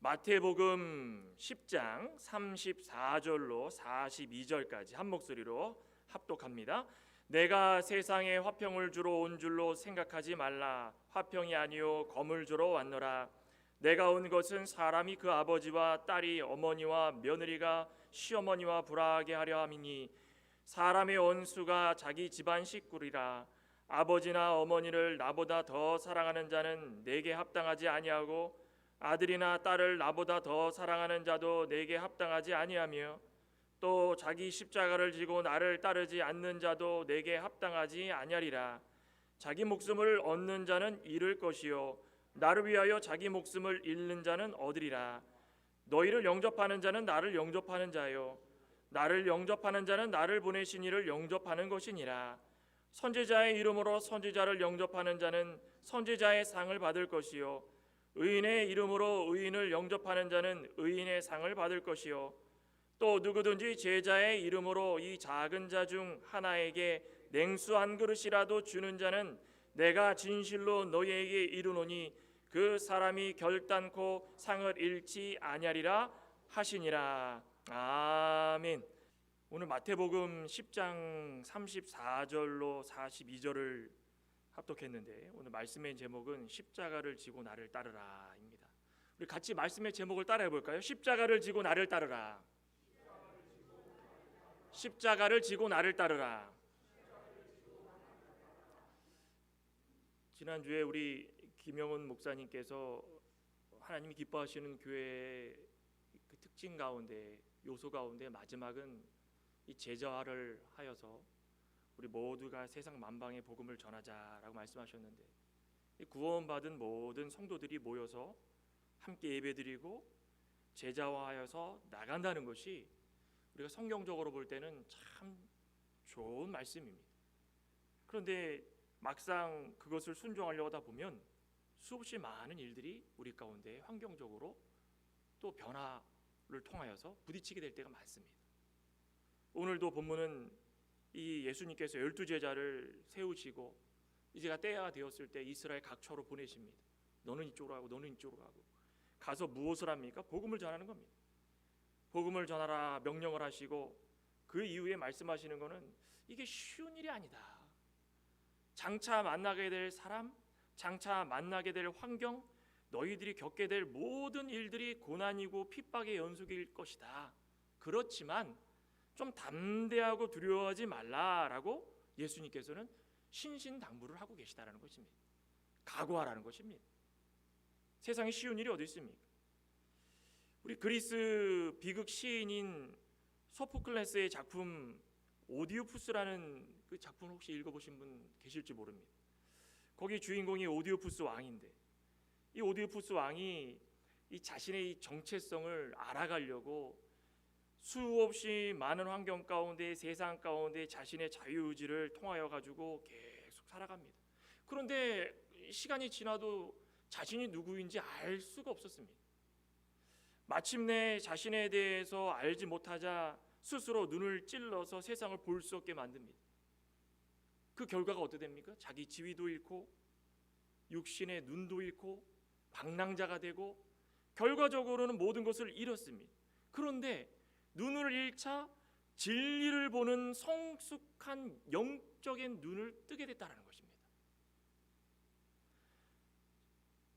마태복음 10장 34절로 42절까지 한 목소리로 합독합니다. 내가 세상에 화평을 주러 온 줄로 생각하지 말라. 화평이 아니요 검을 주러 왔노라. 내가 온 것은 사람이 그 아버지와 딸이 어머니와 며느리가 시어머니와 불화하게 하려 함이니 사람의 원수가 자기 집안 식구리라. 아버지나 어머니를 나보다 더 사랑하는 자는 내게 합당하지 아니하고 아들이나 딸을 나보다 더 사랑하는 자도 내게 합당하지 아니하며 또 자기 십자가를 지고 나를 따르지 않는 자도 내게 합당하지 아니하리라. 자기 목숨을 얻는 자는 잃을 것이요 나를 위하여 자기 목숨을 잃는 자는 얻으리라. 너희를 영접하는 자는 나를 영접하는 자요 나를 영접하는 자는 나를 보내신 이를 영접하는 것이니라. 선지자의 이름으로 선지자를 영접하는 자는 선지자의 상을 받을 것이요 의인의 이름으로 의인을 영접하는 자는 의인의 상을 받을 것이요 또 누구든지 제자의 이름으로 이 작은 자 중 하나에게 냉수 한 그릇이라도 주는 자는 내가 진실로 너희에게 이르노니 그 사람이 결단코 상을 잃지 아니하리라 하시니라. 아멘. 오늘 마태복음 10장 34절로 42절을 합독했는데 오늘 말씀의 제목은 십자가를 지고 나를 따르라입니다. 우리 같이 말씀의 제목을 따라해 볼까요? 십자가를 지고 나를 따르라. 십자가를 지고 나를 따르라. 지난주에 우리 김영훈 목사님께서 하나님이 기뻐하시는 교회의 그 특징 가운데 요소 가운데 마지막은 이 제자화를 하여서 우리 모두가 세상 만방의 복음을 전하자라고 말씀하셨는데 구원받은 모든 성도들이 모여서 함께 예배드리고 제자화하여서 나간다는 것이 우리가 성경적으로 볼 때는 참 좋은 말씀입니다. 그런데 막상 그것을 순종하려고 하다 보면 수없이 많은 일들이 우리 가운데 환경적으로 또 변화를 통하여서 부딪히게 될 때가 많습니다. 오늘도 본문은 이 예수님께서 12제자를 세우시고 이제가 때가 되었을 때 이스라엘 각처로 보내십니다. 너는 이쪽으로 가고 너는 이쪽으로 가고 가서 무엇을 합니까? 복음을 전하는 겁니다. 복음을 전하라 명령을 하시고 그 이후에 말씀하시는 것은 이게 쉬운 일이 아니다. 장차 만나게 될 사람, 장차 만나게 될 환경, 너희들이 겪게 될 모든 일들이 고난이고 핍박의 연속일 것이다. 그렇지만 좀 담대하고 두려워하지 말라라고 예수님께서는 신신당부를 하고 계시다라는 것입니다. 각오하라는 것입니다. 세상에 쉬운 일이 어디 있습니까? 우리 그리스 비극 시인인 소포클레스의 작품 오디오푸스라는 그 작품 혹시 읽어보신 분 계실지 모릅니다. 거기 주인공이 오디오푸스 왕인데 이 오디오푸스 왕이 이 자신의 이 정체성을 알아가려고 수없이 많은 환경 가운데 세상 가운데 자신의 자유의지를 통하여 가지고 계속 살아갑니다. 그런데 시간이 지나도 자신이 누구인지 알 수가 없었습니다. 마침내 자신에 대해서 알지 못하자 스스로 눈을 찔러서 세상을 볼 수 없게 만듭니다. 그 결과가 어떻게 됩니까? 자기 지위도 잃고 육신의 눈도 잃고 방랑자가 되고 결과적으로는 모든 것을 잃었습니다. 그런데 눈을 잃자 진리를 보는 성숙한 영적인 눈을 뜨게 됐다는 것입니다.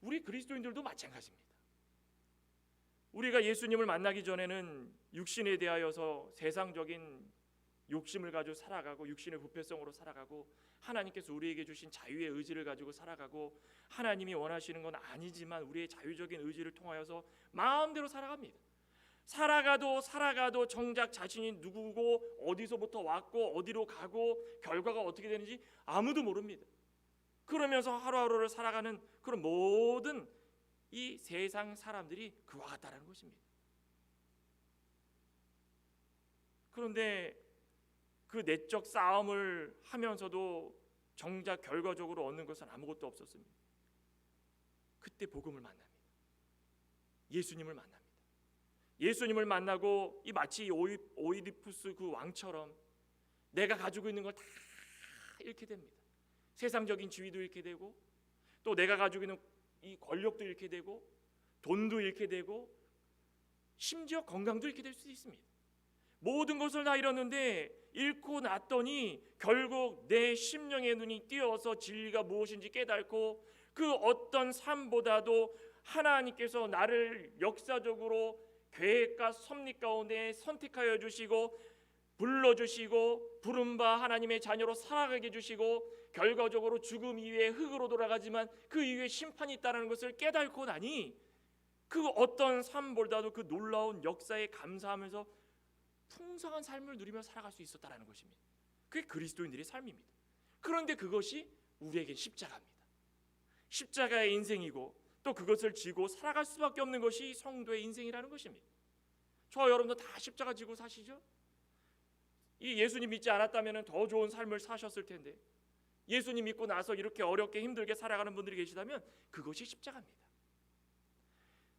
우리 그리스도인들도 마찬가지입니다. 우리가 예수님을 만나기 전에는 육신에 대하여서 세상적인 욕심을 가지고 살아가고 육신의 부패성으로 살아가고 하나님께서 우리에게 주신 자유의 의지를 가지고 살아가고 하나님이 원하시는 건 아니지만 우리의 자유적인 의지를 통하여서 마음대로 살아갑니다. 살아가도 정작 자신이 누구고 어디서부터 왔고 어디로 가고 결과가 어떻게 되는지 아무도 모릅니다. 그러면서 하루하루를 살아가는 그런 모든 이 세상 사람들이 그와 같다라는 것입니다. 그런데 그 내적 싸움을 하면서도 정작 결과적으로 얻는 것은 아무것도 없었습니다. 그때 복음을 만납니다. 예수님을 만납니다. 예수님을 만나고 이 마치 오이디푸스 그 왕처럼 내가 가지고 있는 걸 다 잃게 됩니다. 세상적인 지위도 잃게 되고 또 내가 가지고 있는 이 권력도 잃게 되고 돈도 잃게 되고 심지어 건강도 잃게 될 수 있습니다. 모든 것을 다 잃었는데 잃고 났더니 결국 내 심령의 눈이 띄어서 진리가 무엇인지 깨닫고 그 어떤 삶보다도 하나님께서 나를 역사적으로 계획과 섭리 가운데 선택하여 주시고 불러주시고 부름바 하나님의 자녀로 살아가게 해주시고 결과적으로 죽음 이후에 흙으로 돌아가지만 그 이후에 심판이 있다는 것을 깨닫고 나니 그 어떤 삶보다도 그 놀라운 역사에 감사하면서 풍성한 삶을 누리며 살아갈 수 있었다는 것입니다. 그게 그리스도인들의 삶입니다. 그런데 그것이 우리에겐 십자가입니다. 십자가의 인생이고 또 그것을 지고 살아갈 수밖에 없는 것이 성도의 인생이라는 것입니다. 저 여러분도 다 십자가 지고 사시죠? 이 예수님 믿지 않았다면 더 좋은 삶을 사셨을 텐데 예수님 믿고 나서 이렇게 어렵게 힘들게 살아가는 분들이 계시다면 그것이 십자가입니다.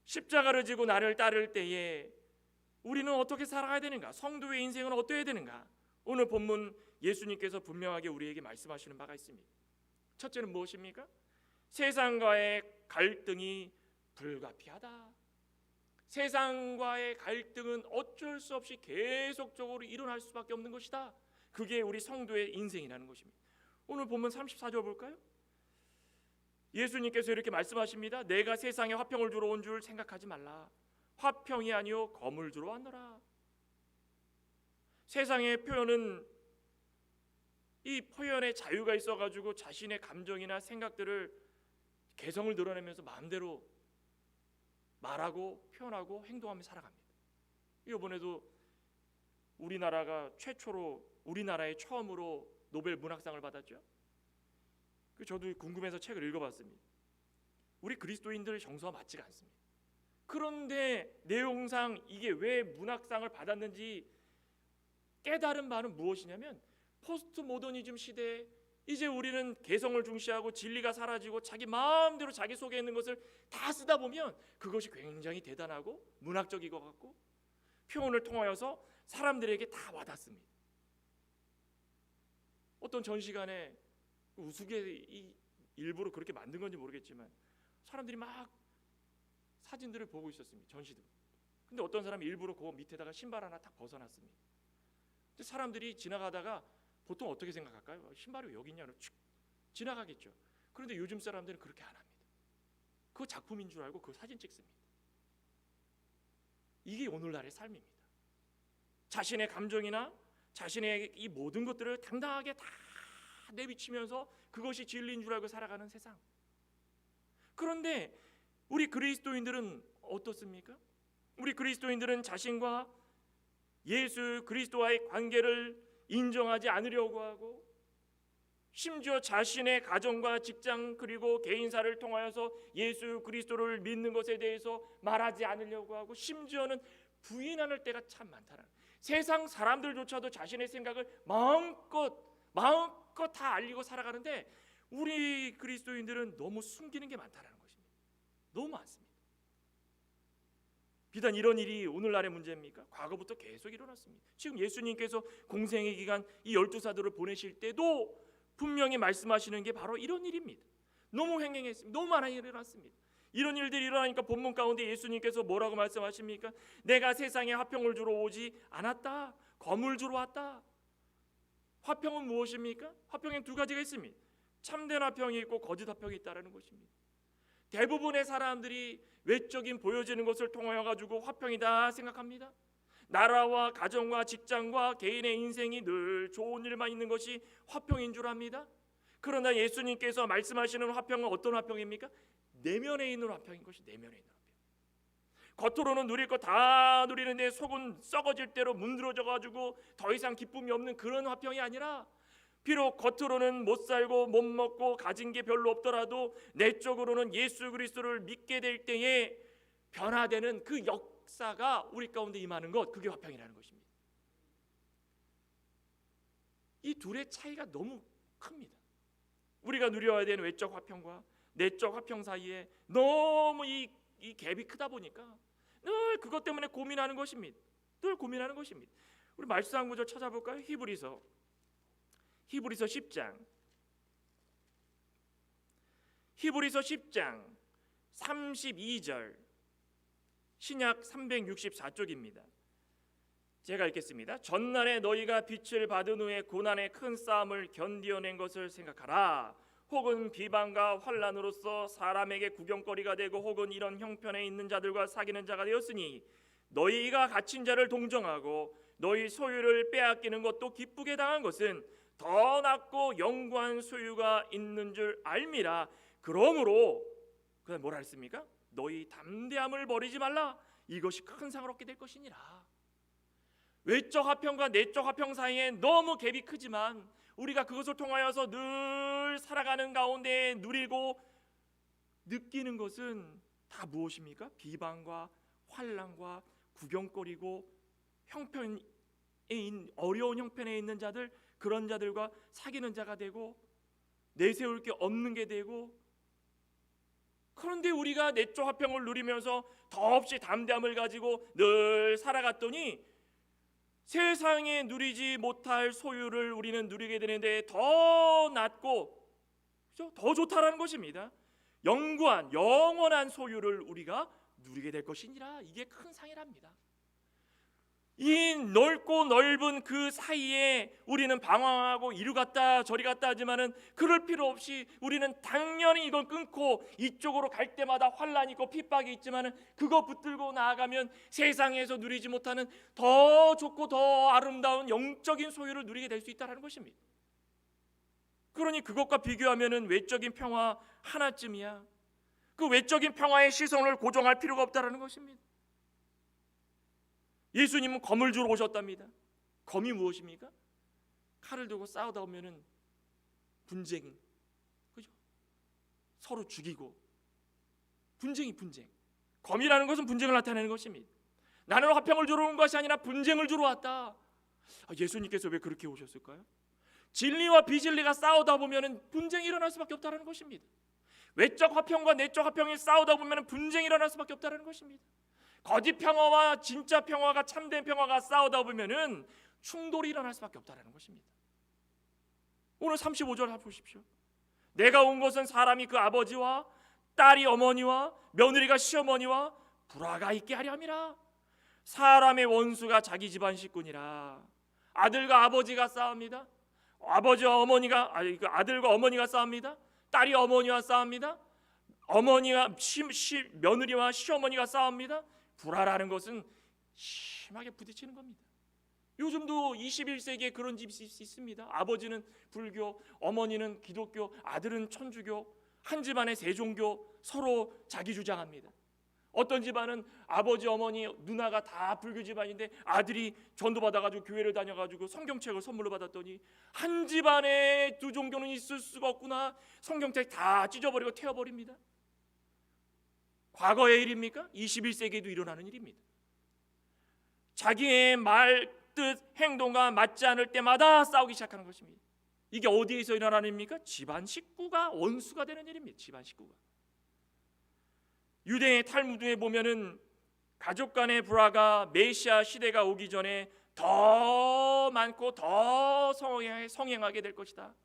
십자가를 지고 나를 따를 때에 우리는 어떻게 살아가야 되는가? 성도의 인생은 어떠해야 되는가? 오늘 본문 예수님께서 분명하게 우리에게 말씀하시는 바가 있습니다. 첫째는 무엇입니까? 세상과의 갈등이 불가피하다. 세상과의 갈등은 어쩔 수 없이 계속적으로 일어날 수밖에 없는 것이다. 그게 우리 성도의 인생이라는 것입니다. 오늘 본문 34절 볼까요? 예수님께서 이렇게 말씀하십니다. 내가 세상에 화평을 주러 온 줄 생각하지 말라. 화평이 아니요 검을 주러 왔노라. 세상의 표현은 이 표현의 자유가 있어가지고 자신의 감정이나 생각들을 개성을 드러내면서 마음대로 말하고 표현하고 행동하며 살아갑니다. 이번에도 우리나라의 처음으로 노벨 문학상을 받았죠. 저도 궁금해서 책을 읽어봤습니다. 우리 그리스도인들의 정서와 맞지가 않습니다. 그런데 내용상 이게 왜 문학상을 받았는지 깨달은 바는 무엇이냐면 포스트 모더니즘 시대에 이제 우리는 개성을 중시하고 진리가 사라지고 자기 마음대로 자기 속에 있는 것을 다 쓰다 보면 그것이 굉장히 대단하고 문학적인 것 같고 표현을 통하여서 사람들에게 다 와닿습니다. 어떤 전시관에 우스개 일부러 그렇게 만든 건지 모르겠지만 사람들이 막 사진들을 보고 있었습니다. 전시들. 근데 어떤 사람이 일부러 그 밑에다가 신발 하나 딱 벗어놨습니다. 근데 사람들이 지나가다가 보통 어떻게 생각할까요? 신발이 왜 여기 있냐고 쭉 지나가겠죠. 그런데 요즘 사람들은 그렇게 안 합니다. 그거 작품인 줄 알고 그 사진 찍습니다. 이게 오늘날의 삶입니다. 자신의 감정이나 자신의 이 모든 것들을 당당하게 다 내비치면서 그것이 진리인 줄 알고 살아가는 세상. 그런데 우리 그리스도인들은 어떻습니까? 우리 그리스도인들은 자신과 예수 그리스도와의 관계를 인정하지 않으려고 하고 심지어 자신의 가정과 직장 그리고 개인사를 통하여서 예수 그리스도를 믿는 것에 대해서 말하지 않으려고 하고 심지어는 부인할 때가 참 많다는 거예요. 세상 사람들조차도 자신의 생각을 마음껏 다 알리고 살아가는데 우리 그리스도인들은 너무 숨기는 게 많다는 것입니다. 너무 많습니다. 비단 이런 일이 오늘날의 문제입니까? 과거부터 계속 일어났습니다. 지금 예수님께서 공생의 기간 이 12사도를 보내실 때도 분명히 말씀하시는 게 바로 이런 일입니다. 너무 횡행했습니다. 너무 많이 일어났습니다. 이런 일들이 일어나니까 본문 가운데 예수님께서 뭐라고 말씀하십니까? 내가 세상에 화평을 주러 오지 않았다. 검을 주러 왔다. 화평은 무엇입니까? 화평엔 두 가지가 있습니다. 참된 화평이 있고 거짓 화평이 있다는 것입니다. 대부분의 사람들이 외적인 보여지는 것을 통하여 가지고 화평이다 생각합니다. 나라와 가정과 직장과 개인의 인생이 늘 좋은 일만 있는 것이 화평인 줄 압니다. 그러나 예수님께서 말씀하시는 화평은 어떤 화평입니까? 내면에 있는 화평인 것이 내면에 있는 화평. 겉으로는 누릴 거 다 누리는데 속은 썩어질 대로 문드러져 가지고 더 이상 기쁨이 없는 그런 화평이 아니라 비록 겉으로는 못 살고 못 먹고 가진 게 별로 없더라도 내적으로는 예수 그리스도를 믿게 될 때에 변화되는 그 역사가 우리 가운데 임하는 것, 그게 화평이라는 것입니다. 이 둘의 차이가 너무 큽니다. 우리가 누려야 되는 외적 화평과 내적 화평 사이에 너무 이 갭이 크다 보니까 늘 그것 때문에 고민하는 것입니다. 늘 고민하는 것입니다. 우리 말씀 한 구절 찾아볼까요? 히브리서 10장 32절 신약 364쪽입니다. 제가 읽겠습니다. 전날에 너희가 빛을 받은 후에 고난의 큰 싸움을 견디어낸 것을 생각하라. 혹은 비방과 환난으로서 사람에게 구경거리가 되고 혹은 이런 형편에 있는 자들과 사귀는 자가 되었으니 너희가 갇힌 자를 동정하고 너희 소유를 빼앗기는 것도 기쁘게 당한 것은 더 낫고 영구한 소유가 있는 줄 알미라. 그러므로 그다음 뭐라 했습니까? 너희 담대함을 버리지 말라. 이것이 큰 상을 얻게 될 것이니라. 외적 화평과 내적 화평 사이에 너무 갭이 크지만 우리가 그것을 통하여서 늘 살아가는 가운데 누리고 느끼는 것은 다 무엇입니까? 비방과 환난과 구경거리고 형편에 어려운 형편에 있는 자들, 그런 자들과 사귀는 자가 되고 내세울 게 없는 게 되고, 그런데 우리가 내적 화평을 누리면서 더없이 담대함을 가지고 늘 살아갔더니 세상에 누리지 못할 소유를 우리는 누리게 되는데 더 낫고, 그렇죠? 더 좋다라는 것입니다. 영원한 소유를 우리가 누리게 될 것이니라. 이게 큰 상이랍니다. 이 넓고 넓은 그 사이에 우리는 방황하고 이리 갔다 저리 갔다 하지만은 그럴 필요 없이 우리는 당연히 이걸 끊고 이쪽으로 갈 때마다 환난이 있고 핍박이 있지만은 그거 붙들고 나아가면 세상에서 누리지 못하는 더 좋고 더 아름다운 영적인 소유를 누리게 될 수 있다는 것입니다. 그러니 그것과 비교하면은 외적인 평화 하나쯤이야. 그 외적인 평화의 시선을 고정할 필요가 없다는 것입니다. 예수님은 검을 주러 오셨답니다. 검이 무엇입니까? 칼을 들고 싸우다 보면은 분쟁, 그죠? 서로 죽이고 분쟁. 검이라는 것은 분쟁을 나타내는 것입니다. 나는 화평을 주러 온 것이 아니라 분쟁을 주러 왔다. 예수님께서 왜 그렇게 오셨을까요? 진리와 비진리가 싸우다 보면은 분쟁이 일어날 수밖에 없다는 것입니다. 외적 화평과 내적 화평이 싸우다 보면은 분쟁이 일어날 수밖에 없다는 것입니다. 거짓 평화와 진짜 평화가, 참된 평화가 싸우다 보면은 충돌이 일어날 수밖에 없다는 것입니다. 오늘 35절 보십시오. 내가 온 것은 사람이 그 아버지와 딸이 어머니와 며느리가 시어머니와 불화가 있게 하려 함이라. 사람의 원수가 자기 집안 식구니라. 아들과 아버지가 싸웁니다. 아버지와 어머니가 아들과 어머니가 싸웁니다. 딸이 어머니와 싸웁니다. 어머니와 며느리와 시어머니가 싸웁니다. 불화라는 것은 심하게 부딪히는 겁니다. 요즘도 21세기에 그런 집이 있습니다. 아버지는 불교, 어머니는 기독교, 아들은 천주교, 한 집안에 세 종교 서로 자기 주장합니다. 어떤 집안은 아버지, 어머니, 누나가 다 불교 집안인데 아들이 전도받아가지고 교회를 다녀가지고 성경책을 선물로 받았더니 한 집안에 두 종교는 있을 수가 없구나, 성경책 다 찢어버리고 태워버립니다. 과거의 일입니까? 21세기에도 일어나는 일입니다. 자기의 말, 뜻, 행동과 맞지 않을 때마다 싸우기 시작하는 것입니다. 이게 어디에서 일어나는 일입니까? 집안 식구가 원수가 되는 일입니다. 집안 식구가. 유대의 탈무드에 보면은 가족 간의 불화가 메시아 시대가 오기 전에 더 많고 더 성행하게 될 것이다.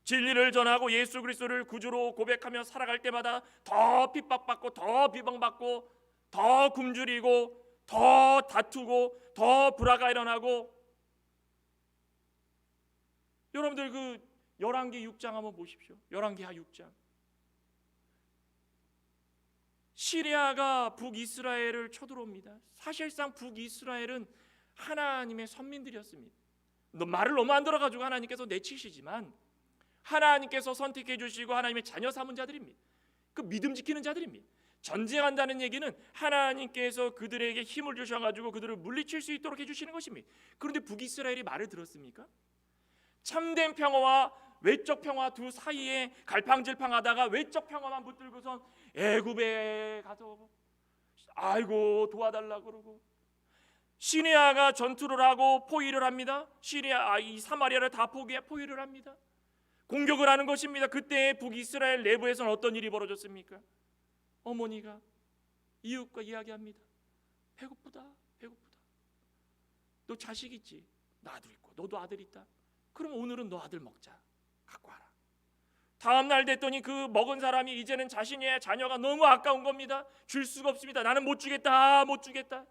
진리를 전하고 예수 그리스도를 구주로 고백하며 살아갈 때마다 더 핍박받고 더 비방받고 더 굶주리고 더 다투고 더 불화가 일어나고, 여러분들 그 열왕기 6장 한번 보십시오. 열왕기하 6장. 시리아가 북이스라엘을 쳐들어옵니다. 사실상 북이스라엘은 하나님의 선민들이었습니다. 말을 너무 안 들어가지고 하나님께서 내치시지만 하나님께서 선택해 주시고 하나님의 자녀 삼은 자들입니다. 그 믿음 지키는 자들입니다. 전쟁한다는 얘기는 하나님께서 그들에게 힘을 주셔가지고 그들을 물리칠 수 있도록 해주시는 것입니다. 그런데 북이스라엘이 말을 들었습니까? 참된 평화와 외적 평화 두 사이에 갈팡질팡하다가 외적 평화만 붙들고선 애굽에 가서 아이고 도와달라 그러고, 시리아가 전투를 하고 포위를 합니다. 이 사마리아를 다 포위를 합니다. 공격을 하는 것입니다. 그때 북이스라엘 내부에서는 어떤 일이 벌어졌습니까? 어머니가 이웃과 이야기합니다. 배고프다. 너 자식 있지? 나 아들 있고 너도 아들 있다. 그럼 오늘은 너 아들 먹자. 갖고 와라. 다음 날 됐더니 그 먹은 사람이 이제는 자신의 자녀가 너무 아까운 겁니다. 줄 수가 없습니다. 나는 못 주겠다, 못 주겠다.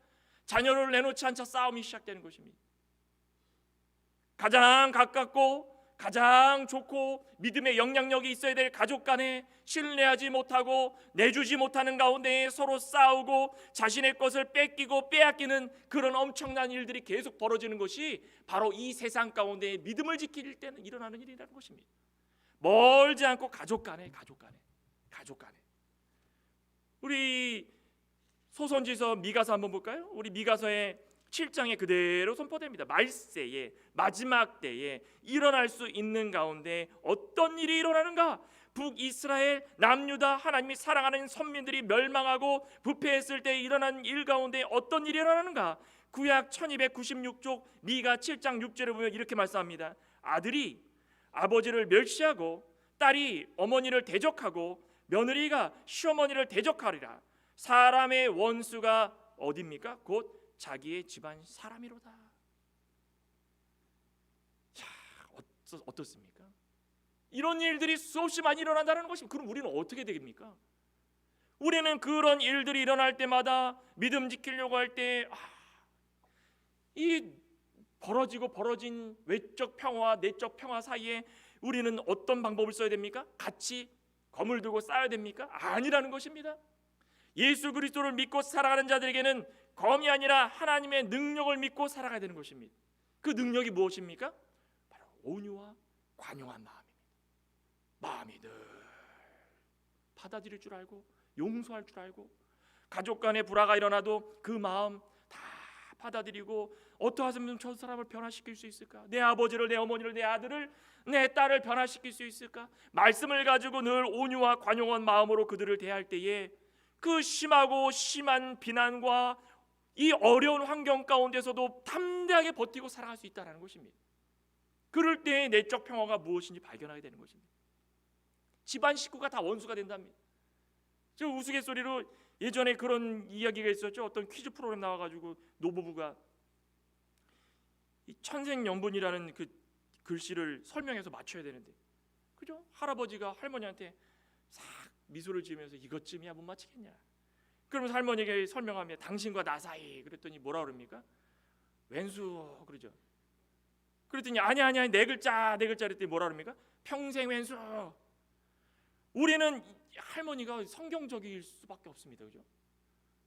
자녀를 내놓지 않자 싸움이 시작되는 것입니다. 가장 가깝고 가장 좋고 믿음의 영향력이 있어야 될 가족 간에 신뢰하지 못하고 내주지 못하는 가운데 서로 싸우고 자신의 것을 뺏기고 빼앗기는 그런 엄청난 일들이 계속 벌어지는 것이 바로 이 세상 가운데 믿음을 지킬 때는 일어나는 일이라는 것입니다. 멀지 않고 가족 간에 우리 소선지서 미가서 한번 볼까요? 우리 미가서의 7장에 그대로 선포됩니다. 말세에 마지막 때에 일어날 수 있는 가운데 어떤 일이 일어나는가? 북이스라엘 남유다 하나님이 사랑하는 선민들이 멸망하고 부패했을 때 일어난 일 가운데 어떤 일이 일어나는가? 구약 1296쪽 미가 7장 6절에 보면 이렇게 말씀합니다. 아들이 아버지를 멸시하고 딸이 어머니를 대적하고 며느리가 시어머니를 대적하리라. 사람의 원수가 어디입니까? 곧 자기의 집안 사람이로다. 자, 어떻습니까? 이런 일들이 수없이 많이 일어난다는 것입니다. 그럼 우리는 어떻게 되겠습니까? 우리는 그런 일들이 일어날 때마다 믿음 지키려고 할 때 이 벌어진 외적 평화와 내적 평화 사이에 우리는 어떤 방법을 써야 됩니까? 같이 검을 들고 싸워야 됩니까? 아니라는 것입니다. 예수 그리스도를 믿고 살아가는 자들에게는 검이 아니라 하나님의 능력을 믿고 살아가야 되는 것입니다. 그 능력이 무엇입니까? 바로 온유와 관용한 마음입니다. 마음이 늘 받아들일 줄 알고 용서할 줄 알고 가족 간에 불화가 일어나도 그 마음 다 받아들이고 어떠하면 저 사람을 변화시킬 수 있을까? 내 아버지를, 내 어머니를, 내 아들을, 내 딸을 변화시킬 수 있을까? 말씀을 가지고 늘 온유와 관용한 마음으로 그들을 대할 때에 그 심하고 심한 비난과 이 어려운 환경 가운데서도 담대하게 버티고 살아갈 수 있다는 것입니다. 그럴 때의 내적 평화가 무엇인지 발견하게 되는 것입니다. 집안 식구가 다 원수가 된답니다. 저 우스갯소리로 예전에 그런 이야기가 있었죠. 어떤 퀴즈 프로그램 나와가지고 노부부가 이 천생연분이라는 그 글씨를 설명해서 맞춰야 되는데, 그죠? 할아버지가 할머니한테 싹 미소를 지으면서 이것쯤이야 못 맞히겠냐? 그러면서 할머니에게 설명하며 당신과 나 사이 그랬더니 뭐라 그럽니까? 왼수 그러죠. 그랬더니 아니 네 글자 그랬더니 뭐라 그럽니까? 평생 왼수. 우리는 할머니가 성경적일 수밖에 없습니다. 그죠?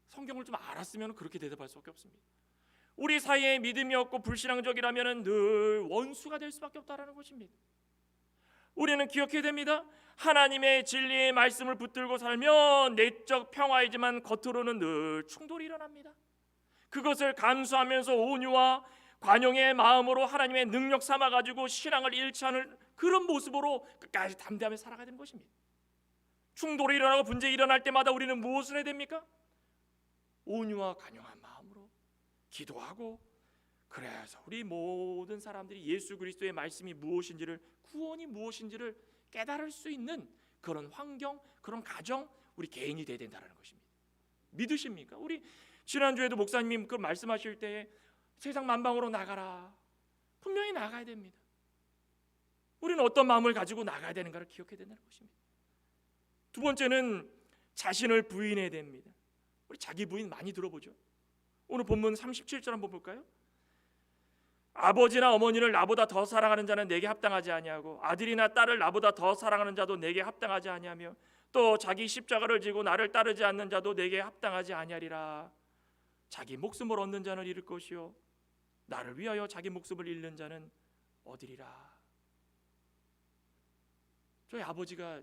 성경을 좀 알았으면 그렇게 대답할 수밖에 없습니다. 우리 사이에 믿음이 없고 불신앙적이라면 늘 원수가 될 수밖에 없다라는 것입니다. 우리는 기억해야 됩니다. 하나님의 진리의 말씀을 붙들고 살면 내적 평화이지만 겉으로는 늘 충돌이 일어납니다. 그것을 감수하면서 온유와 관용의 마음으로 하나님의 능력 삼아가지고 신앙을 잃지 않을 그런 모습으로 끝까지 담대하며 살아가야 되는 것입니다. 충돌이 일어나고 분쟁이 일어날 때마다 우리는 무엇을 해야 됩니까? 온유와 관용한 마음으로 기도하고, 그래서 우리 모든 사람들이 예수 그리스도의 말씀이 무엇인지를, 구원이 무엇인지를 깨달을 수 있는 그런 환경, 그런 가정, 우리 개인이 되어야 된다는 것입니다. 믿으십니까? 우리 지난주에도 목사님이 그 말씀하실 때 세상 만방으로 나가라, 분명히 나가야 됩니다. 우리는 어떤 마음을 가지고 나가야 되는가를 기억해야 된다는 것입니다. 두 번째는 자신을 부인해야 됩니다. 우리 자기 부인 많이 들어보죠. 오늘 본문 37절 한번 볼까요? 아버지나 어머니를 나보다 더 사랑하는 자는 내게 합당하지 아니하고 아들이나 딸을 나보다 더 사랑하는 자도 내게 합당하지 아니하며 또 자기 십자가를 지고 나를 따르지 않는 자도 내게 합당하지 아니하리라. 자기 목숨을 얻는 자는 잃을 것이요 나를 위하여 자기 목숨을 잃는 자는 얻으리라. 저희 아버지가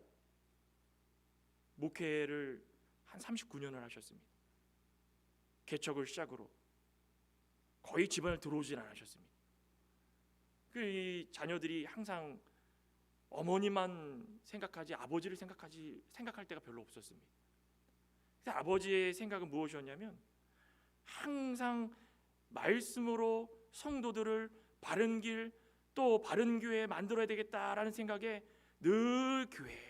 목회를 한 39년을 하셨습니다. 개척을 시작으로 거의 집안을 들어오진 않으셨습니다. 그 자녀들이 항상 어머니만 생각하지 아버지를 생각할 때가 별로 없었습니다. 그래서 아버지의 생각은 무엇이었냐면 항상 말씀으로 성도들을 바른 길, 또 바른 교회 만들어야 되겠다라는 생각에 늘 교회.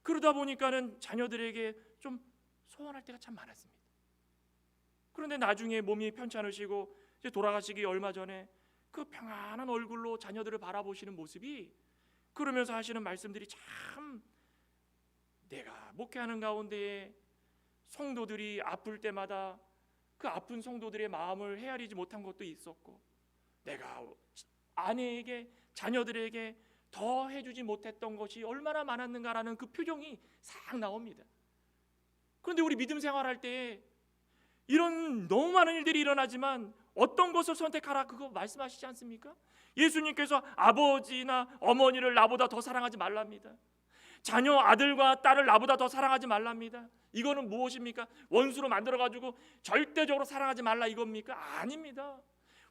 그러다 보니까는 자녀들에게 좀 소원할 때가 참 많았습니다. 그런데 나중에 몸이 편찮으시고 이제 돌아가시기 얼마 전에 그 평안한 얼굴로 자녀들을 바라보시는 모습이 그러면서 하시는 말씀들이 참, 내가 목회하는 가운데에 성도들이 아플 때마다 그 아픈 성도들의 마음을 헤아리지 못한 것도 있었고, 내가 아내에게, 자녀들에게 더 해주지 못했던 것이 얼마나 많았는가라는 그 표정이 싹 나옵니다. 그런데 우리 믿음 생활할 때 이런 너무 많은 일들이 일어나지만 어떤 것을 선택하라, 그거 말씀하시지 않습니까? 예수님께서 아버지나 어머니를 나보다 더 사랑하지 말랍니다. 자녀, 아들과 딸을 나보다 더 사랑하지 말랍니다. 이거는 무엇입니까? 원수로 만들어가지고 절대적으로 사랑하지 말라 이겁니까? 아닙니다.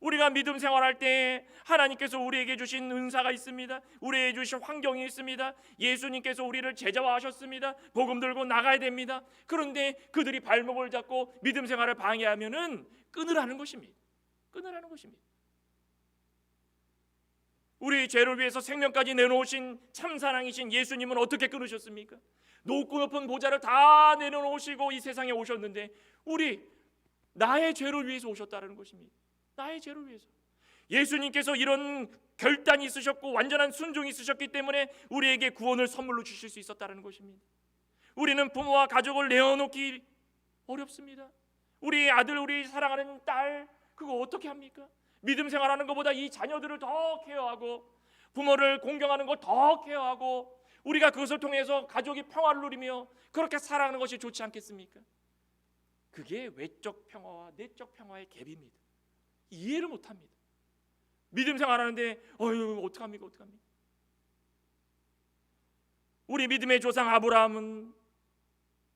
우리가 믿음 생활할 때 하나님께서 우리에게 주신 은사가 있습니다. 우리에게 주신 환경이 있습니다. 예수님께서 우리를 제자화하셨습니다. 복음 들고 나가야 됩니다. 그런데 그들이 발목을 잡고 믿음 생활을 방해하면은 끊으라는 것입니다. 끊으라는 것입니다. 우리 죄를 위해서 생명까지 내놓으신 참사랑이신 예수님은 어떻게 끊으셨습니까? 높고 높은 보좌를 다 내려놓으시고 이 세상에 오셨는데 우리 나의 죄를 위해서 오셨다는 것입니다. 나의 죄를 위해서. 예수님께서 이런 결단이 있으셨고 완전한 순종이 있으셨기 때문에 우리에게 구원을 선물로 주실 수 있었다는 것입니다. 우리는 부모와 가족을 내어놓기 어렵습니다. 우리 아들, 우리 사랑하는 딸, 그거 어떻게 합니까? 믿음 생활하는 것보다 이 자녀들을 더 케어하고 부모를 공경하는 것 더 케어하고 우리가 그것을 통해서 가족이 평화를 누리며 그렇게 살아가는 것이 좋지 않겠습니까? 그게 외적 평화와 내적 평화의 갭입니다. 이해를 못합니다. 믿음 생활하는데 어떡합니까? 우리 믿음의 조상 아브라함은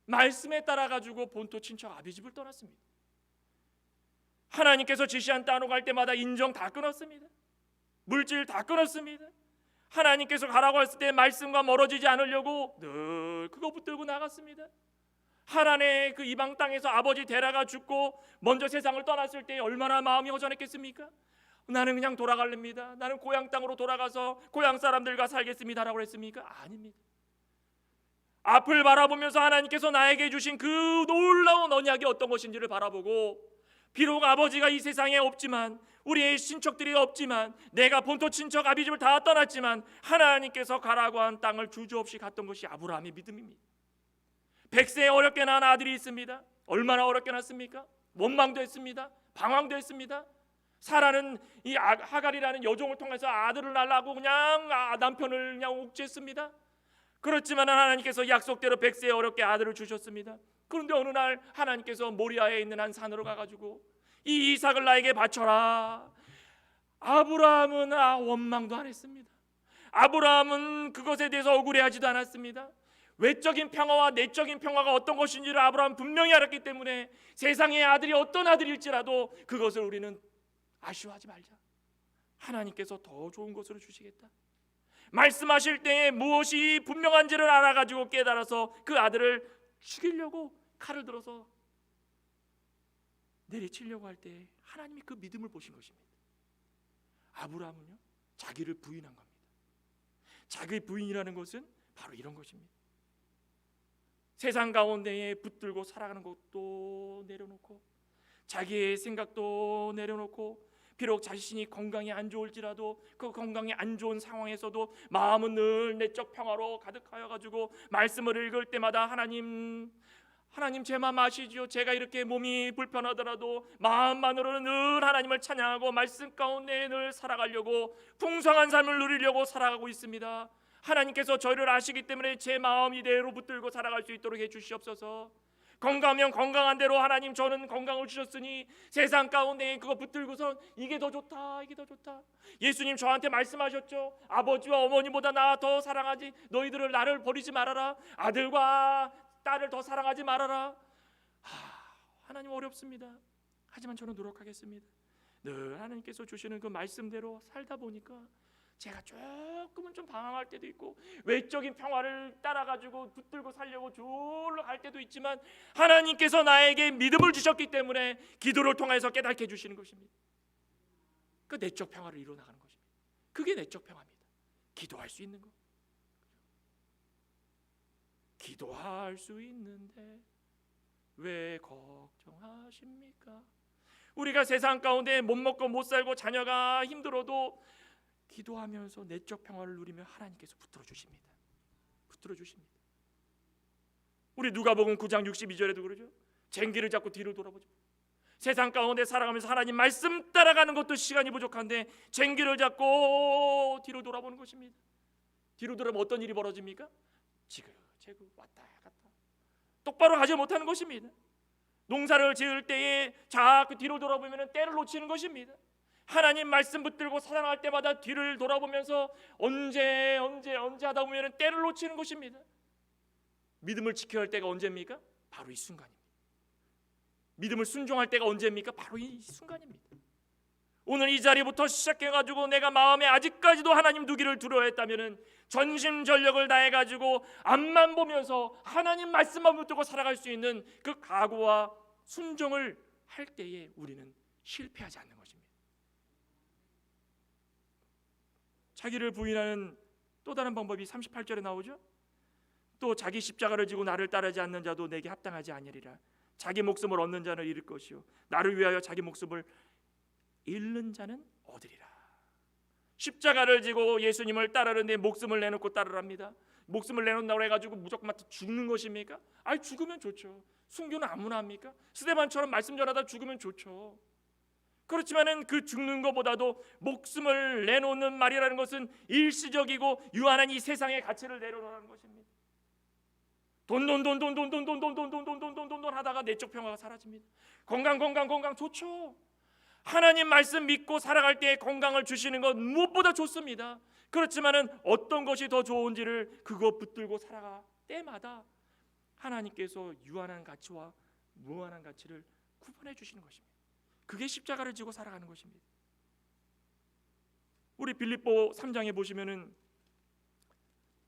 말씀에 따라 가지고 본토 친척 아비집을 떠났습니다. 하나님께서 지시한 땅으로 갈 때마다 인정 다 끊었습니다. 물질 다 끊었습니다. 하나님께서 가라고 했을 때 말씀과 멀어지지 않으려고 늘 그거 붙들고 나갔습니다. 하란의 그 이방 땅에서 아버지 데라가 죽고 먼저 세상을 떠났을 때 얼마나 마음이 허전했겠습니까? 나는 그냥 돌아갈랍니다. 나는 고향 땅으로 돌아가서 고향 사람들과 살겠습니다라고 했습니까? 아닙니다. 앞을 바라보면서 하나님께서 나에게 주신 그 놀라운 언약이 어떤 것인지를 바라보고, 비록 아버지가 이 세상에 없지만, 우리의 친척들이 없지만, 내가 본토 친척 아비집을 다 떠났지만 하나님께서 가라고 한 땅을 주저없이 갔던 것이 아브라함의 믿음입니다. 100세에 어렵게 낳은 아들이 있습니다. 얼마나 어렵게 낳습니까? 원망도 했습니다. 방황도 했습니다. 사라는 이 하갈이라는 여종을 통해서 아들을 낳으려고 그냥 남편을 그냥 옥죄했습니다. 그렇지만 하나님께서 약속대로 100세에 어렵게 아들을 주셨습니다. 그런데 어느 날 하나님께서 모리아에 있는 한 산으로 가가지고 이 이삭을 나에게 바쳐라. 아브라함은 원망도 안 했습니다. 아브라함은 그것에 대해서 억울해하지도 않았습니다. 외적인 평화와 내적인 평화가 어떤 것인지를 아브라함 분명히 알았기 때문에 세상의 아들이 어떤 아들일지라도 그것을 우리는 아쉬워하지 말자. 하나님께서 더 좋은 것으로 주시겠다. 말씀하실 때에 무엇이 분명한지를 알아가지고 깨달아서 그 아들을 죽이려고 칼을 들어서 내리치려고 할 때 하나님이 그 믿음을 보신 것입니다. 아브라함은요, 자기를 부인한 겁니다. 자기 부인이라는 것은 바로 이런 것입니다. 세상 가운데에 붙들고 살아가는 것도 내려놓고 자기의 생각도 내려놓고 비록 자신이 건강이 안 좋을지라도 그 건강이 안 좋은 상황에서도 마음은 늘 내적 평화로 가득하여 가지고 말씀을 읽을 때마다 하나님 제 마음 아시지요? 제가 이렇게 몸이 불편하더라도 마음만으로는 늘 하나님을 찬양하고 말씀 가운데 늘 살아가려고 풍성한 삶을 누리려고 살아가고 있습니다. 하나님께서 저를 아시기 때문에 제 마음 이대로 붙들고 살아갈 수 있도록 해주시옵소서. 건강하면 건강한 대로 하나님 저는 건강을 주셨으니 세상 가운데 그거 붙들고선 이게 더 좋다, 이게 더 좋다. 예수님 저한테 말씀하셨죠. 아버지와 어머니보다 나 더 사랑하지, 너희들을 나를 버리지 말아라. 아들과 딸을 더 사랑하지 말아라. 하나님 어렵습니다. 하지만 저는 노력하겠습니다. 늘 하나님께서 주시는 그 말씀대로 살다 보니까 제가 조금은 좀 방황할 때도 있고 외적인 평화를 따라가지고 붙들고 살려고 졸로 갈 때도 있지만 하나님께서 나에게 믿음을 주셨기 때문에 기도를 통해서 깨닫게 해주시는 것입니다. 그 내적 평화를 이루어나가는 것입니다. 그게 내적 평화입니다. 기도할 수 있는 것. 기도할 수 있는데 왜 걱정하십니까? 우리가 세상 가운데 못 먹고 못 살고 자녀가 힘들어도 기도하면서 내적 평화를 누리며 하나님께서 붙들어 주십니다. 붙들어 주십니다. 우리 누가복음 9장 62절에도 그러죠. 쟁기를 잡고 뒤를 돌아보죠. 세상 가운데 살아가면서 하나님 말씀 따라가는 것도 시간이 부족한데 쟁기를 잡고 뒤로 돌아보는 것입니다. 뒤로 돌아보면 어떤 일이 벌어집니까? 지그재그 왔다 갔다 똑바로 가지 못하는 것입니다. 농사를 지을 때에 자꾸 뒤로 돌아보면 때를 놓치는 것입니다. 하나님 말씀 붙들고 사랑할 때마다 뒤를 돌아보면서 언제 하다 보면 때를 놓치는 것입니다. 믿음을 지켜야 할 때가 언제입니까? 바로 이 순간입니다. 믿음을 순종할 때가 언제입니까? 바로 이 순간입니다. 오늘 이 자리부터 시작해가지고 내가 마음에 아직까지도 하나님 두기를 두려워했다면 전심전력을 다해가지고 앞만 보면서 하나님 말씀만 붙들고 살아갈 수 있는 그 각오와 순종을 할 때에 우리는 실패하지 않는 것입니다. 자기를 부인하는 또 다른 방법이 38절에 나오죠. 또 자기 십자가를 지고 나를 따르지 않는 자도 내게 합당하지 아니리라. 자기 목숨을 얻는 자는 잃을 것이요 나를 위하여 자기 목숨을 잃는 자는 얻으리라. 십자가를 지고 예수님을 따르는데 목숨을 내놓고 따르랍니다. 목숨을 내놓는다고 해가지고 무조건 죽는 것입니까? 아니 죽으면 좋죠. 순교는 아무나 합니까? 스데반처럼 말씀 전하다 죽으면 좋죠. 그렇지만은 그 죽는 것보다도 목숨을 내놓는 말이라는 것은 일시적이고 유한한 이 세상의 가치를 내려놓는 것입니다. 돈 하다가 내적 평화가 사라집니다. 건강 좋죠. 하나님 말씀 믿고 살아갈 때 건강을 주시는 것 무엇보다 좋습니다. 그렇지만은 어떤 것이 더 좋은지를 그거 붙들고 살아갈 때마다 하나님께서 유한한 가치와 무한한 가치를 구분해 주시는 것입니다. 그게 십자가를 지고 살아가는 것입니다. 우리 빌립보 3장에 보시면은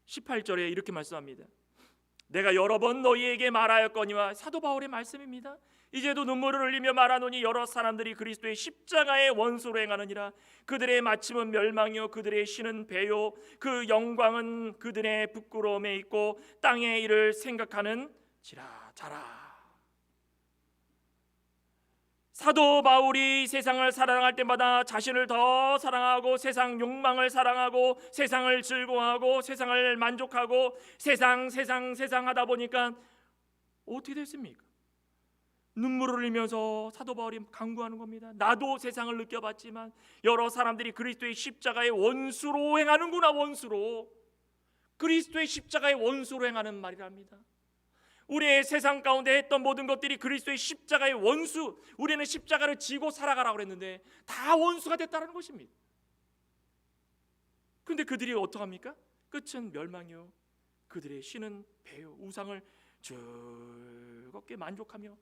18절에 이렇게 말씀합니다. 내가 여러 번 너희에게 말하였거니와 사도 바울의 말씀입니다. 이제도 눈물을 흘리며 말하노니 여러 사람들이 그리스도의 십자가의 원수로 행하느니라. 그들의 마침은 멸망이요 그들의 신은 배요 그 영광은 그들의 부끄러움에 있고 땅의 일을 생각하는 자라. 사도 바울이 세상을 사랑할 때마다 자신을 더 사랑하고 세상 욕망을 사랑하고 세상을 즐거워하고 세상을 만족하고 세상 하다 보니까 어떻게 됐습니까? 눈물을 흘리면서 사도 바울이 간구하는 겁니다. 나도 세상을 느껴봤지만 여러 사람들이 그리스도의 십자가의 원수로 행하는구나. 원수로. 그리스도의 십자가의 원수로 행하는 말이랍니다. 우리의 세상 가운데 했던 모든 것들이 그리스도의 십자가의 원수, 우리는 십자가를 지고 살아가라고 그랬는데 다 원수가 됐다는 것입니다. 그런데 그들이 어떡합니까? 끝은 멸망이요 그들의 신은 배요 우상을 즐겁게 만족하며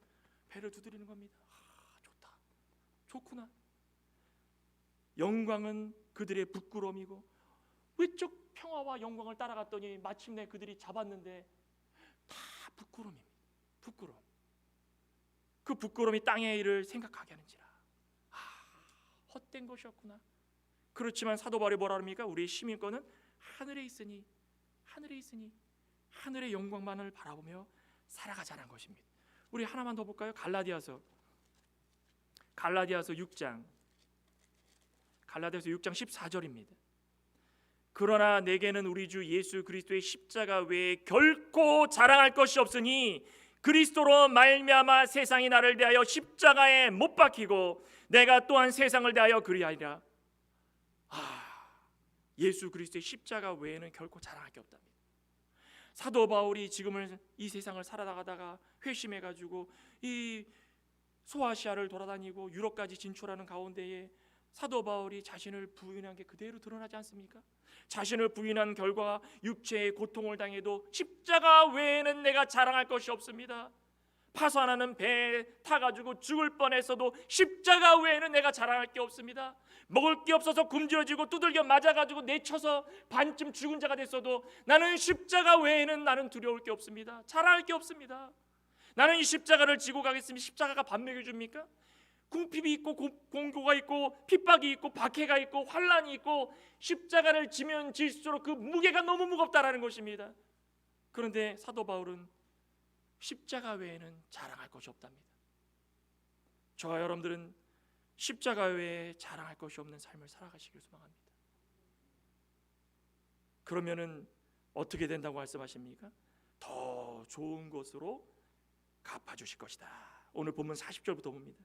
배를 두드리는 겁니다. 좋다, 좋구나. 영광은 그들의 부끄러움이고 외적 평화와 영광을 따라갔더니 마침내 그들이 잡았는데 다 부끄러움입니다. 부끄러움. 그 부끄러움이 땅의 일을 생각하게 하는지라. 헛된 것이었구나. 그렇지만 사도 바울이 뭐라 합니까? 우리의 시민권은 하늘에 있으니 하늘의 영광만을 바라보며 살아가자는 것입니다. 우리 하나만 더 볼까요? 갈라디아서 6장 14절입니다. 그러나 내게는 우리 주 예수 그리스도의 십자가 외에 결코 자랑할 것이 없으니 그리스도로 말미암아 세상이 나를 대하여 십자가에 못 박히고 내가 또한 세상을 대하여 그리하리라. 예수 그리스도의 십자가 외에는 결코 자랑할 게 없답니다. 사도 바울이 지금은 이 세상을 살아가다가 회심해가지고 이 소아시아를 돌아다니고 유럽까지 진출하는 가운데에 사도 바울이 자신을 부인한 게 그대로 드러나지 않습니까? 자신을 부인한 결과 육체의 고통을 당해도 십자가 외에는 내가 자랑할 것이 없습니다. 파산하는 배에 타가지고 죽을 뻔했어도 십자가 외에는 내가 자랑할 게 없습니다. 먹을 게 없어서 굶주려지고 두들겨 맞아가지고 내쳐서 반쯤 죽은 자가 됐어도 나는 십자가 외에는 나는 두려울 게 없습니다. 자랑할 게 없습니다. 나는 이 십자가를 지고 가겠습니다. 십자가가 밥 먹여줍니까? 궁핍이 있고 공고가 있고 핍박이 있고 박해가 있고 환란이 있고 십자가를 지면 질수록 그 무게가 너무 무겁다라는 것입니다. 그런데 사도 바울은 십자가 외에는 자랑할 것이 없답니다. 저와 여러분들은 십자가 외에 자랑할 것이 없는 삶을 살아가시길 소망합니다. 그러면은 어떻게 된다고 말씀하십니까? 더 좋은 것으로 갚아주실 것이다. 오늘 본문 40절부터 봅니다.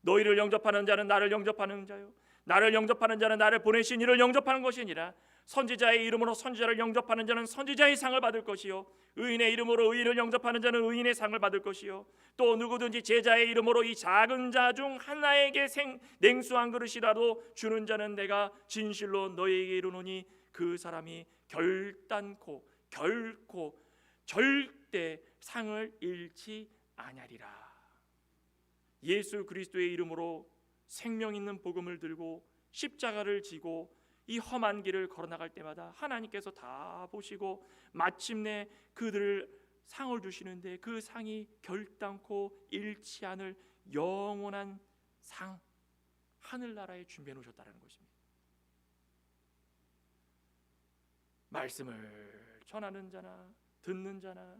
너희를 영접하는 자는 나를 영접하는 자요, 나를 영접하는 자는 나를 보내신 이를 영접하는 것이니라. 선지자의 이름으로 선지자를 영접하는 자는 선지자의 상을 받을 것이요, 의인의 이름으로 의인을 영접하는 자는 의인의 상을 받을 것이요, 또 누구든지 제자의 이름으로 이 작은 자 중 하나에게 냉수 한 그릇이라도 주는 자는 내가 진실로 너희에게 이르노니 그 사람이 결단코 결코 절대 상을 잃지 아니하리라. 예수 그리스도의 이름으로 생명 있는 복음을 들고 십자가를 지고 이 험한 길을 걸어나갈 때마다 하나님께서 다 보시고 마침내 그들을 상을 주시는데, 그 상이 결단코 잃지 않을 영원한 상, 하늘나라에 준비해 놓으셨다는 것입니다. 말씀을 전하는 자나 듣는 자나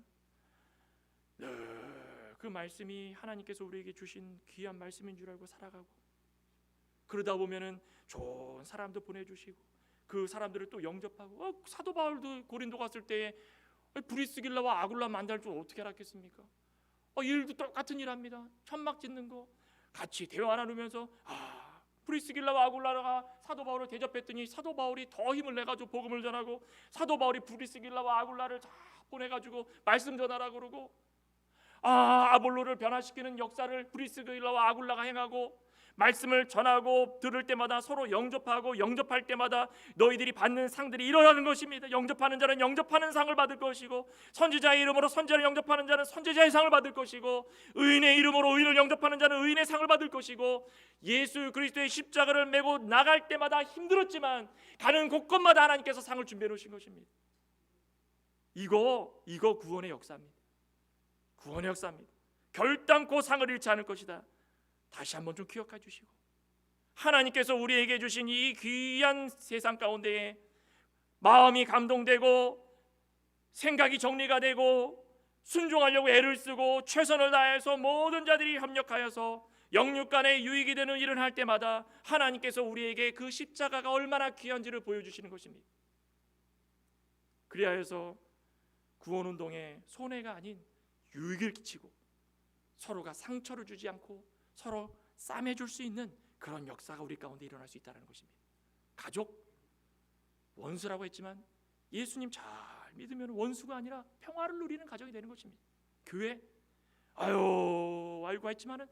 늘 그 말씀이 하나님께서 우리에게 주신 귀한 말씀인 줄 알고 살아가고, 그러다 보면은 좋은 사람도 보내주시고 그 사람들을 또 영접하고, 사도 바울도 고린도 갔을 때에 브리스길라와 아굴라 만날 줄 어떻게 알았겠습니까? 일도 똑같은 일 합니다. 천막 짓는 거 같이 대화 나누면서 브리스길라와 아굴라가 사도 바울을 대접했더니 사도 바울이 더 힘을 내가지고 복음을 전하고, 사도 바울이 브리스길라와 아굴라를 다 보내가지고 말씀 전하라 그러고, 아볼로를 변화시키는 역사를 브리스길라와 아굴라가 행하고, 말씀을 전하고 들을 때마다 서로 영접하고, 영접할 때마다 너희들이 받는 상들이 일어나는 것입니다. 영접하는 자는 영접하는 상을 받을 것이고, 선지자의 이름으로 선지자를 영접하는 자는 선지자의 상을 받을 것이고, 의인의 이름으로 의인을 영접하는 자는 의인의 상을 받을 것이고, 예수 그리스도의 십자가를 메고 나갈 때마다 힘들었지만 가는 곳곳마다 하나님께서 상을 준비해 놓으신 것입니다. 이거 구원의 역사입니다. 구원의 역사입니다. 결단코 상을 잃지 않을 것이다. 다시 한번 좀 기억해 주시고, 하나님께서 우리에게 주신 이 귀한 세상 가운데에 마음이 감동되고 생각이 정리가 되고 순종하려고 애를 쓰고 최선을 다해서 모든 자들이 협력하여서 영육간에 유익이 되는 일을 할 때마다 하나님께서 우리에게 그 십자가가 얼마나 귀한지를 보여주시는 것입니다. 그리하여서 구원운동에 손해가 아닌 유익을 끼치고 서로가 상처를 주지 않고 서로 싸매줄 수 있는 그런 역사가 우리 가운데 일어날 수 있다는 것입니다. 가족, 원수라고 했지만 예수님 잘 믿으면 원수가 아니라 평화를 누리는 가정이 되는 것입니다. 교회, 알고 했지만은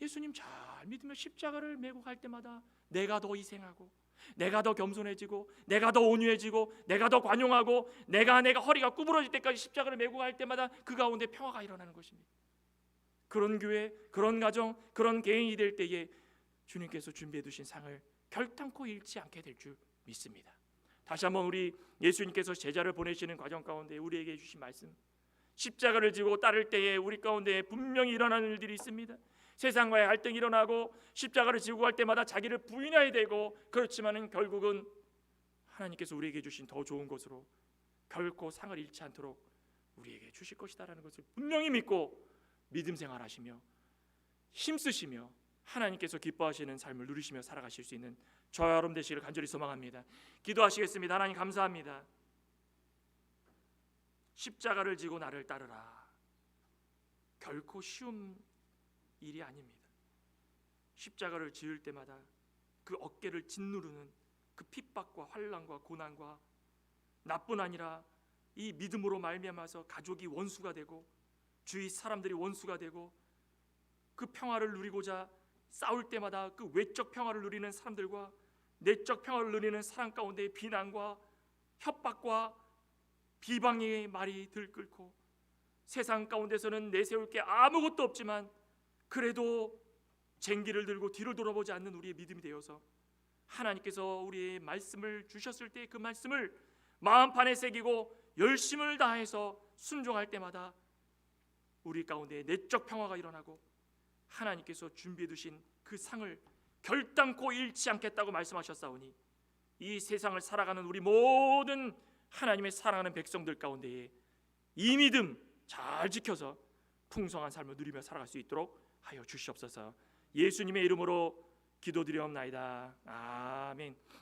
예수님 잘 믿으면 십자가를 메고 갈 때마다 내가 더 희생하고, 내가 더 겸손해지고, 내가 더 온유해지고, 내가 더 관용하고, 내가 허리가 구부러질 때까지 십자가를 메고 갈 때마다 그 가운데 평화가 일어나는 것입니다. 그런 교회, 그런 가정, 그런 개인이 될 때에 주님께서 준비해 두신 상을 결단코 잃지 않게 될 줄 믿습니다. 다시 한번 우리 예수님께서 제자를 보내시는 과정 가운데 우리에게 주신 말씀, 십자가를 지고 따를 때에 우리 가운데 분명히 일어나는 일들이 있습니다. 세상과의 갈등이 일어나고 십자가를 지고 갈 때마다 자기를 부인해야 되고, 그렇지만은 결국은 하나님께서 우리에게 주신 더 좋은 것으로 결코 상을 잃지 않도록 우리에게 주실 것이다라는 것을 분명히 믿고 믿음 생활하시며 힘쓰시며 하나님께서 기뻐하시는 삶을 누리시며 살아가실 수 있는 저와 여러분 되시기를 간절히 소망합니다. 기도하시겠습니다. 하나님 감사합니다. 십자가를 지고 나를 따르라, 결코 쉬운 일이 아닙니다. 십자가를 지을 때마다 그 어깨를 짓누르는 그 핍박과 환난과 고난과 나뿐 아니라 이 믿음으로 말미암아서 가족이 원수가 되고 주위 사람들이 원수가 되고 그 평화를 누리고자 싸울 때마다 그 외적 평화를 누리는 사람들과 내적 평화를 누리는 사람 가운데 비난과 협박과 비방의 말이 들끓고, 세상 가운데서는 내세울 게 아무것도 없지만 그래도 쟁기를 들고 뒤를 돌아보지 않는 우리의 믿음이 되어서 하나님께서 우리의 말씀을 주셨을 때 그 말씀을 마음판에 새기고 열심을 다해서 순종할 때마다 우리 가운데 내적 평화가 일어나고 하나님께서 준비해 두신 그 상을 결단코 잃지 않겠다고 말씀하셨사오니, 이 세상을 살아가는 우리 모든 하나님의 사랑하는 백성들 가운데에 이 믿음 잘 지켜서 풍성한 삶을 누리며 살아갈 수 있도록 하여 주시옵소서. 예수님의 이름으로 기도드리옵나이다. 아멘.